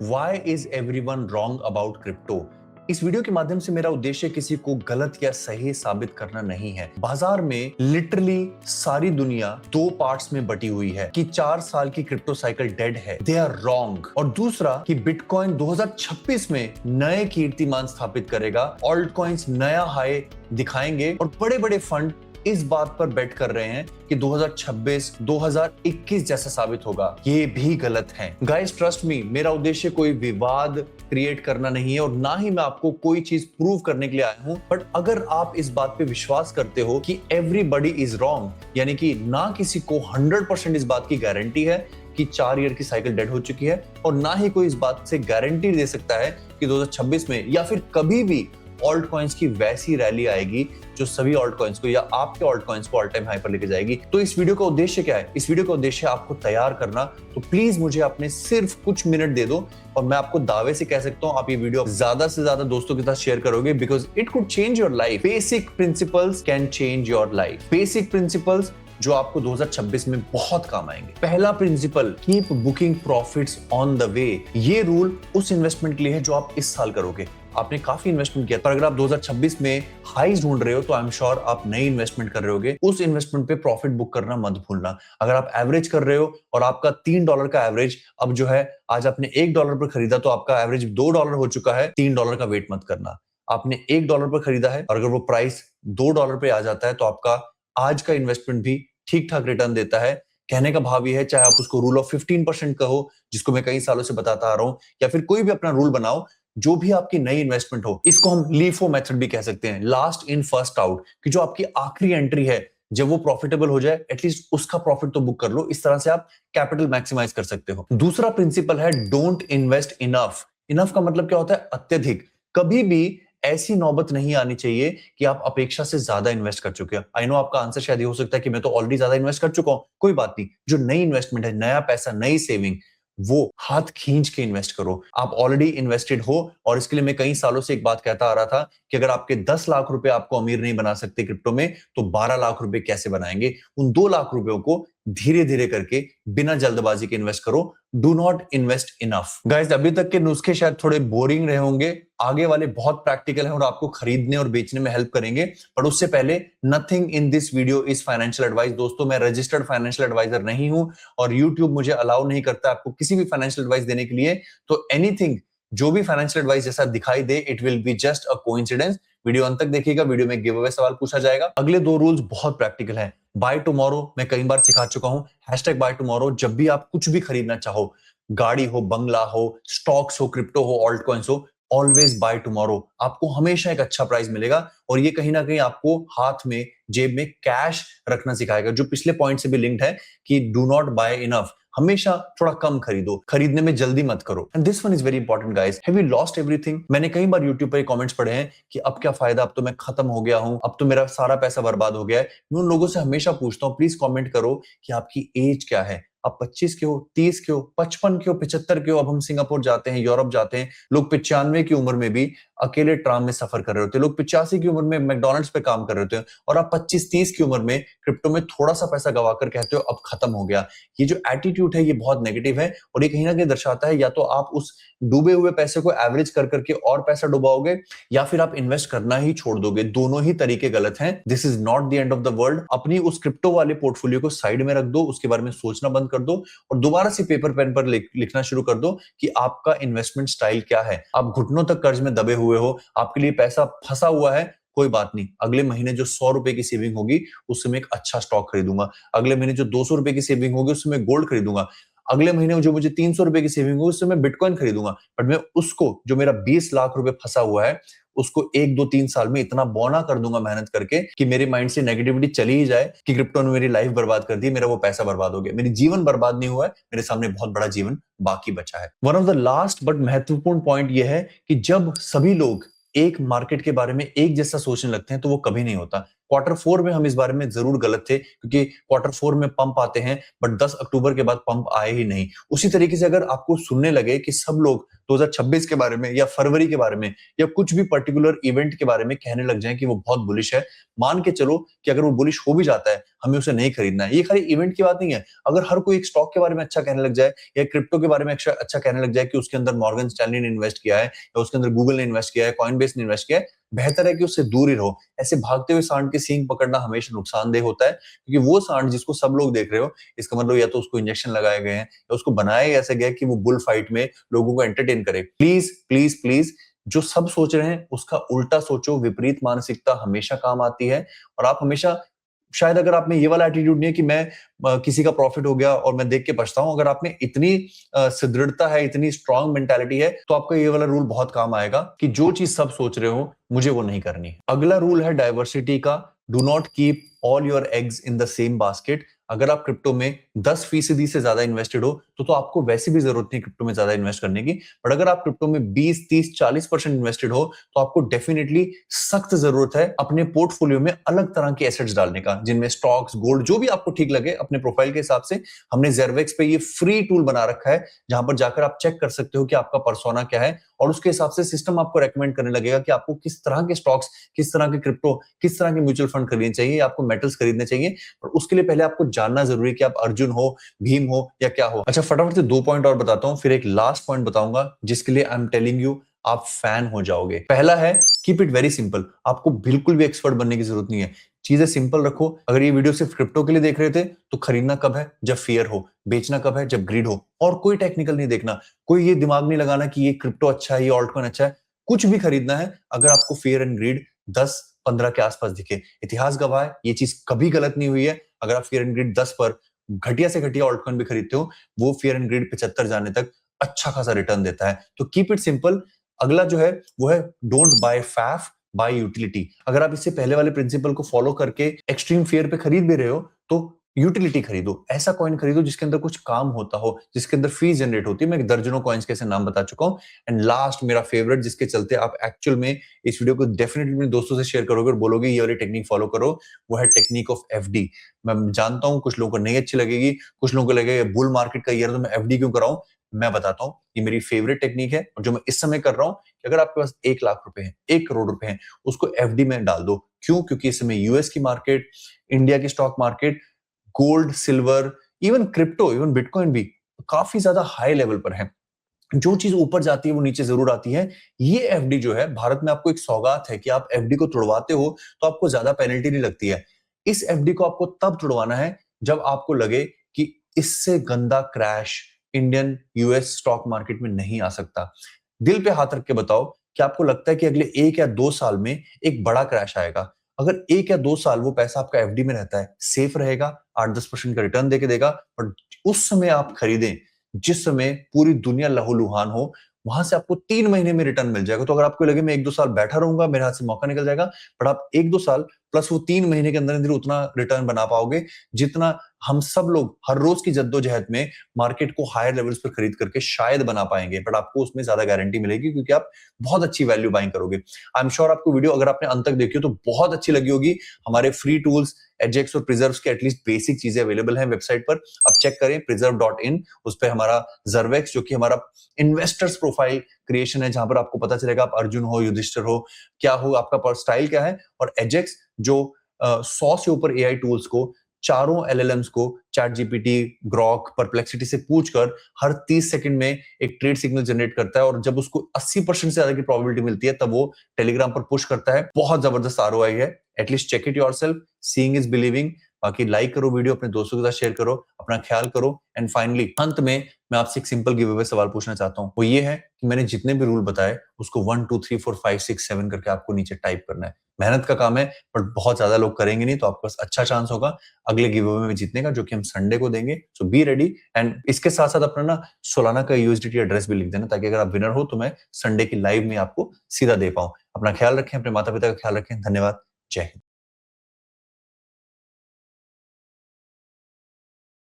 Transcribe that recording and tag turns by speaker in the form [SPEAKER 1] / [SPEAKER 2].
[SPEAKER 1] Why is everyone wrong about crypto? इस video के माध्यम से मेरा उद्देश्य किसी को गलत या सही साबित करना नहीं है। बाजार में लिटरली सारी दुनिया दो पार्ट्स में बटी हुई है कि 4 साल की क्रिप्टो साइकिल डेड है, दे आर रॉन्ग। और दूसरा कि बिटकॉइन 2026 में नए कीर्तिमान स्थापित करेगा, ऑल्ट कॉइन्स नया हाई दिखाएंगे और बड़े बड़े फंड इस बात पर बेट कर रहे हैं कि 2026 2021 जैसा साबित होगा। ये भी गलत है। गाइस ट्रस्ट मी, मेरा उद्देश्य कोई विवाद क्रिएट करना नहीं है और ना ही मैं आपको कोई चीज प्रूव करने के लिए आया हूं। बट अगर आप इस बात पे विश्वास करते हो कि एवरीबॉडी इज रॉन्ग, यानी कि ना किसी को 100% इस बात की गारंटी है कि 4 ईयर की साइकिल डेड हो चुकी है और ना ही कोई इस बात से गारंटी दे सकता है कि 2026 में या फिर कभी भी ऑल्ट कॉइन्स की वैसी रैली आएगी जो सभी ऑल्ट कॉइन्स को या आपके ऑल्ट कॉइन्स को ऑल टाइम हाई पर लेके जाएगी। तो इस वीडियो का उद्देश्य क्या है? इस वीडियो का उद्देश्य है आपको तैयार करना। तो प्लीज मुझे अपने सिर्फ कुछ मिनट दे दो और मैं आपको दावे से कह सकता हूं आप ये वीडियो ज्यादा से ज्यादा दोस्तों के साथ शेयर करोगे, because it could change your life. Basic principles can change your life. Basic principles जो आपको 2026 में बहुत काम आएंगे। पहला principle, keep booking profits on the way. ये रूल उस इन्वेस्टमेंट के लिए है जो आप इस साल करोगे। आपने काफी इन्वेस्टमेंट किया, पर अगर आप 2026 में हाईज ढूंढ रहे हो तो आई एम श्योर आप नई इन्वेस्टमेंट कर रहे होगे। उस इन्वेस्टमेंट पे प्रॉफिट बुक करना मत भूलना। अगर आप एवरेज कर रहे हो और आपका $3 का एवरेज अब जो है, आज आपने $1 पर खरीदा तो आपका एवरेज $2 हो चुका है, $3 का वेट मत करना। आपने $1 पर खरीदा है और अगर वो प्राइस $2 पे आ जाता है तो आपका आज का इन्वेस्टमेंट भी ठीक ठाक रिटर्न देता है। कहने का भाव ये है, चाहे आप उसको रूल ऑफ 15% कहो, जिसको मैं कई सालों से बताता आ रहा हूं, या फिर कोई भी अपना रूल बनाओ, जो भी आपकी नई इन्वेस्टमेंट हो, इसको हम लीफो मेथड भी कह सकते हैं, लास्ट इन फर्स्ट आउट, कि जो आपकी आखिरी एंट्री है जब वो प्रॉफिटेबल हो जाए एटलीस्ट उसका प्रॉफिट तो बुक कर लो। इस तरह से आप कैपिटल मैक्सिमाइज कर सकते हो। दूसरा प्रिंसिपल है डोंट इन्वेस्ट इनफ। इनफ का मतलब क्या होता है? अत्यधिक। कभी भी ऐसी नौबत नहीं आनी चाहिए कि आप अपेक्षा से ज्यादा इन्वेस्ट कर चुके हो। आई नो आपका आंसर शायद ये हो सकता है कि मैं तो ऑलरेडी ज्यादा इन्वेस्ट कर चुका हूं। कोई बात नहीं, जो नई इन्वेस्टमेंट है, नया पैसा, नई सेविंग, वो हाथ खींच के इन्वेस्ट करो। आप ऑलरेडी इन्वेस्टेड हो और इसके लिए मैं कई सालों से एक बात कहता आ रहा था कि अगर आपके 10 लाख रुपए आपको अमीर नहीं बना सकते क्रिप्टो में, तो 12 लाख रुपए कैसे बनाएंगे? उन 2 लाख रुपयों को धीरे धीरे करके बिना जल्दबाजी के इन्वेस्ट करो। Do not invest enough. Guys, अभी तक के नुस्खे शायद थोड़े बोरिंग रहे होंगे, आगे वाले बहुत प्रैक्टिकल हैं और आपको खरीदने और बेचने में हेल्प करेंगे। पर उससे पहले, nothing in this video is financial advice. दोस्तों, मैं रजिस्टर्ड फाइनेंशियल एडवाइजर नहीं हूं और यूट्यूब मुझे अलाउ नहीं करता आपको किसी भी फाइनेंशियल एडवाइस देने के लिए। तो एनीथिंग जो भी फाइनेंशियल एडवाइस जैसा दिखाई दे, it will be just a coincidence. Video अंत तक देखिएगा, वीडियो में गिव अवे सवाल पूछा जाएगा। अगले 2 रूल्स बहुत प्रैक्टिकल हैं। बाय टुमारो मैं कई बार सिखा चुका हूं, हैशटैग बाय टुमारो। जब भी आप कुछ भी खरीदना चाहो, गाड़ी हो, बंगला हो, स्टॉक्स हो, क्रिप्टो हो, ऑल्ट कॉइन्स हो, ऑलवेज बाय टुमारो। आपको हमेशा एक अच्छा प्राइस मिलेगा और ये कहीं ना कहीं आपको हाथ में, जेब में कैश रखना सिखाएगा, जो पिछले पॉइंट से भी लिंक्ड है कि डू नॉट बाय इनफ। हमेशा थोड़ा कम खरीदो, खरीदने में जल्दी मत करो। And this one is very important guys. Have you lost everything? मैंने कई बार यूट्यूब पर कमेंट्स पढ़े हैं कि अब क्या फायदा, अब तो मैं खत्म हो गया हूं, अब तो मेरा सारा पैसा बर्बाद हो गया है। मैं उन लोगों से हमेशा पूछता हूं, प्लीज कमेंट करो कि आपकी एज क्या है। आप 25 के हो, 30 के हो, 55 के हो, 75 के हो? अब हम सिंगापुर जाते हैं, यूरोप जाते हैं, लोग 95 की उम्र में भी अकेले ट्राम में सफर कर रहे होते हैं। लोग 85 की उम्र में मैकडॉनल्ड्स पे काम कर रहे होते हैं और आप 25-30 की उम्र में क्रिप्टो में थोड़ा सा पैसा गवाकर कहते हो अब खत्म हो गया। ये जो एटीट्यूड है ये बहुत नेगेटिव है और ये कहीं ना कहीं दर्शाता है या तो आप उस डूबे हुए पैसे को एवरेज कर करके और पैसा डुबाओगे या फिर आप इन्वेस्ट करना ही छोड़ दोगे। दोनों ही तरीके गलत हैं। This is not the end of the world. अपनी उस क्रिप्टो वाले पोर्टफोलियो को साइड में रख दो, उसके बारे में सोचना बंद कर दो और दोबारा से पेपर पेन पर लिखना शुरू कर दो कि आपका इन्वेस्टमेंट स्टाइल क्या है। आप घुटनों तक कर्ज में दबे हुए हो, आपके लिए पैसा फंसा हुआ है, कोई बात नहीं। अगले महीने जो 100 रुपए की सेविंग होगी उससे मैं एक अच्छा स्टॉक खरीदूंगा। अगले महीने जो 200 रुपए की सेविंग होगी उससे मैं गोल्ड खरीदूंगा। अगले महीने जो मुझे 300 रुपए की सेविंग होगी उससे मैं बिटकॉइन खरीदूंगा। बट मैं उसको, जो मेरा 20 लाख रुपए फंसा हुआ है, उसको 1-2-3 साल में इतना बौना कर दूंगा मेहनत करके कि मेरे माइंड से नेगेटिविटी चली ही जाए कि क्रिप्टो ने मेरी लाइफ बर्बाद कर दी, मेरा वो पैसा बर्बाद हो गया। मेरी जीवन बर्बाद नहीं हुआ है, मेरे सामने बहुत बड़ा जीवन बाकी बचा है। One of the last but महत्वपूर्ण पॉइंट यह है कि जब सभी लोग एक मार्केट के बारे में एक जैसा सोचने लगते हैं तो वो कभी नहीं होता। क्वार्टर 4 में हम इस बारे में जरूर गलत थे क्योंकि क्वार्टर 4 में पंप आते हैं, बट 10 अक्टूबर के बाद पंप आए ही नहीं। उसी तरीके से अगर आपको सुनने लगे कि सब लोग 2026 के बारे में या फरवरी के बारे में या कुछ भी पर्टिकुलर इवेंट के बारे में कहने लग जाएं कि वो बहुत बुलिश है, मान के चलो कि अगर वो बुलिश हो भी जाता है, हमें उसे नहीं खरीदना है। ये खाली इवेंट की बात नहीं है। अगर हर कोई एक स्टॉक के बारे में अच्छा कहने लग जाए या क्रिप्टो के बारे में अच्छा कहने लग जाए कि उसके अंदर मॉर्गन स्टैनली ने इन्वेस्ट किया है या उसके अंदर गूगल ने इन्वेस्ट किया है, कॉइनबेस ने इन्वेस्ट किया है, बेहतर है कि उससे दूर ही रहो। ऐसे भागते हुए सांड के सींग पकड़ना हमेशा नुकसानदेह होता है, क्योंकि वो सांड जिसको सब लोग देख रहे हो, इसका मतलब या तो उसको इंजेक्शन लगाए गए हैं या उसको बनाया ऐसे गया कि वो बुल फाइट में लोगों को एंटरटेन करे। प्लीज प्लीज प्लीज, जो सब सोच रहे हैं उसका उल्टा सोचो। विपरीत मानसिकता हमेशा काम आती है। और आप हमेशा, शायद अगर आप में ये वाला एटीट्यूड नहीं है कि मैं किसी का प्रॉफिट हो गया और मैं देख के पछताऊं, अगर आप में इतनी सुदृढ़ता है, इतनी स्ट्रांग मेंटालिटी है, तो आपका ये वाला रूल बहुत काम आएगा कि जो चीज सब सोच रहे हो मुझे वो नहीं करनी। अगला रूल है डाइवर्सिटी का। Do not keep all your eggs in the same basket. अगर आप क्रिप्टो में 10% से ज्यादा इन्वेस्टेड हो तो आपको वैसे भी जरूरत नहीं क्रिप्टो में ज्यादा इन्वेस्ट करने की। बट अगर आप क्रिप्टो में 20, 30, 40% इन्वेस्टेड हो तो आपको डेफिनेटली सख्त जरूरत है अपने पोर्टफोलियो में अलग तरह के एसेट्स डालने का, जिनमें स्टॉक्स, गोल्ड, जो भी आपको ठीक लगे अपने प्रोफाइल के हिसाब से। हमने ज़ेरवेक्स पे ये फ्री टूल बना रखा है जहां पर जाकर आप चेक कर सकते हो कि आपका पर्सोना क्या है, और उसके हिसाब से सिस्टम आपको रेकमेंड करने लगेगा कि आपको किस तरह के स्टॉक्स, किस तरह के क्रिप्टो, किस तरह के म्यूचुअल फंड खरीदने चाहिए, आपको मेटल्स खरीदने चाहिए। और उसके लिए पहले आपको जानना जरूरी है कि आप अर्जुन हो, भीम हो या क्या हो। अच्छा, फटाफट से 2 पॉइंट और बताता हूं, फिर एक लास्ट पॉइंट बताऊंगा जिसके लिए आई एम टेलिंग यू आप फैन हो जाओगे। पहला है, कीप इट वेरी सिंपल। आपको बिल्कुल भी एक्सपर्ट बनने की जरूरत नहीं है, चीजें सिंपल रखो। अगर ये वीडियो सिर्फ क्रिप्टो के लिए देख रहे थे तो खरीदना कब है? जब फियर हो। बेचना कब है? जब ग्रीड हो। और कोई टेक्निकल नहीं देखना, कोई ये दिमाग नहीं लगाना कि ये क्रिप्टो अच्छा है, ये ऑल्ट कॉइन अच्छा है। कुछ भी खरीदना है अगर आपको फियर एंड ग्रीड 10-15 के आसपास दिखे। इतिहास गवाह है ये चीज कभी गलत नहीं हुई है। अगर आप फियर एंड ग्रीड 10 पर घटिया से घटिया ऑल्ट कॉइन भी खरीदते हो, वो फियर एंड ग्रीड 75 जाने तक अच्छा खासा रिटर्न देता है। तो कीप इट सिंपल। अगला जो है वो है, don't buy fad, buy utility. अगर आप इससे पहले वाले प्रिंसिपल को फॉलो करके एक्सट्रीम फेयर पे खरीद भी रहे हो तो यूटिलिटी खरीदो। ऐसा कॉइन खरीदो जिसके अंदर कुछ काम होता हो, जिसके अंदर फीस जनरेट होती है। मैं दर्जनों कॉइन्स के ऐसे नाम बता चुका हूं। एंड लास्ट, मेरा फेवरेट, जिसके चलते आप एक्चुअल में इस वीडियो को डेफिनेटली अपने दोस्तों से शेयर करोगे और बोलोगे ये वाली टेक्निक फॉलो करो, वो है टेक्निक ऑफ एफडी। मैं जानता हूं कुछ लोगों को नहीं अच्छी लगेगी, कुछ लोगों को लगेगा बुल मार्केट का ईयर तो मैं एफडी क्यों कराऊं। मैं बताता हूं, ये मेरी फेवरेट टेक्निक है और जो मैं इस समय कर रहा हूं कि अगर आपके पास 1 लाख रुपए हैं, 1 करोड़ रुपए हैं, उसको एफडी में डाल दो। क्यों? क्योंकि इस समय यूएस की मार्केट, इंडिया की stock market, gold, silver, even crypto, even bitcoin भी काफी ज्यादा हाई लेवल पर है। जो चीज ऊपर जाती है वो नीचे जरूर आती है। ये एफडी जो है, भारत में आपको एक सौगात है कि आप एफडी को तोड़वाते हो तो आपको ज्यादा पेनल्टी नहीं लगती है। इस एफडी को आपको तब तोड़वाना है जब आपको लगे कि इससे गंदा crash Indian US stock market में नहीं आ सकता। दिल पे हाथ रख के बताओ कि आपको लगता है कि अगले 1 या 2 साल में एक बड़ा क्रैश आएगा। अगर 1 या 2 साल वो पैसा आपका एफडी में रहता है, सेफ रहेगा, 8-10% का रिटर्न देके देगा, और उस समय आप खरीदें जिस समय पूरी दुनिया लहूलुहान हो, वहां से आपको 3 महीने में रिटर्न मिल जाएगा। तो अगर आपको लगे मैं 1-2 साल बैठा रहूंगा, मेरे हाथ से मौका निकल जाएगा, बट आप 1-2 साल प्लस वो 3 महीने के अंदर अंदर उतना रिटर्न बना पाओगे जितना हम सब लोग हर रोज की जद्दोजहद में मार्केट को हायर लेवल्स पर खरीद करके शायद बना पाएंगे। बट आपको उसमें ज्यादा गारंटी मिलेगी क्योंकि आप बहुत अच्छी वैल्यू बाइंग करोगे। आई एम श्योर आपको वीडियो, अगर आपने अंत तक देखी हो तो बहुत अच्छी लगी होगी। हमारे फ्री टूल्स एजेक्स और प्रिजर्व्स के एटलीस्ट बेसिक चीजें अवेलेबल हैं वेबसाइट पर, आप चेक करें preserve.in। उस पर हमारा ज़ेरवेक्स, जो कि हमारा इन्वेस्टर्स प्रोफाइल क्रिएशन है, जहां पर आपको पता चलेगा आप अर्जुन हो, युधिष्ठिर हो, क्या हो, आपका स्टाइल क्या है। और एजेक्स जो 100 से ऊपर एआई टूल्स को, चारों एलएलएम्स को, चैट जीपीटी, ग्रॉक, परप्लेक्सिटी से पूछकर हर 30 सेकंड में एक ट्रेड सिग्नल जनरेट करता है, और जब उसको 80% से ज्यादा की प्रोबेबिलिटी मिलती है तब वो टेलीग्राम पर पुश करता है। बहुत जबरदस्त आरओआई है। At least check it yourself. Seeing is believing. बाकी लाइक करो वीडियो, अपने दोस्तों के साथ शेयर करो, अपना ख्याल करो। एंड फाइनली अंत में मैं आपसे एक सिंपल गिव अवे सवाल पूछना चाहता हूं। वो ये है कि मैंने जितने भी रूल बताए उसको 1 2 3 4 5 6 7 करके आपको नीचे टाइप करना है। मेहनत का काम है, बट बहुत ज्यादा लोग करेंगे नहीं, तो आपके पास अच्छा चांस होगा अगले गिव अवे में जीतने का, जो कि हम संडे को देंगे। सो बी रेडी। एंड इसके साथ साथ अपना ना सोलाना का यूएसडीटी एड्रेस भी लिख देना, ताकि अगर आप विनर हो तो मैं संडे की लाइव में आपको सीधा दे पाऊं। अपना ख्याल रखें, अपने माता पिता का ख्याल रखें। धन्यवाद। जय हिंद।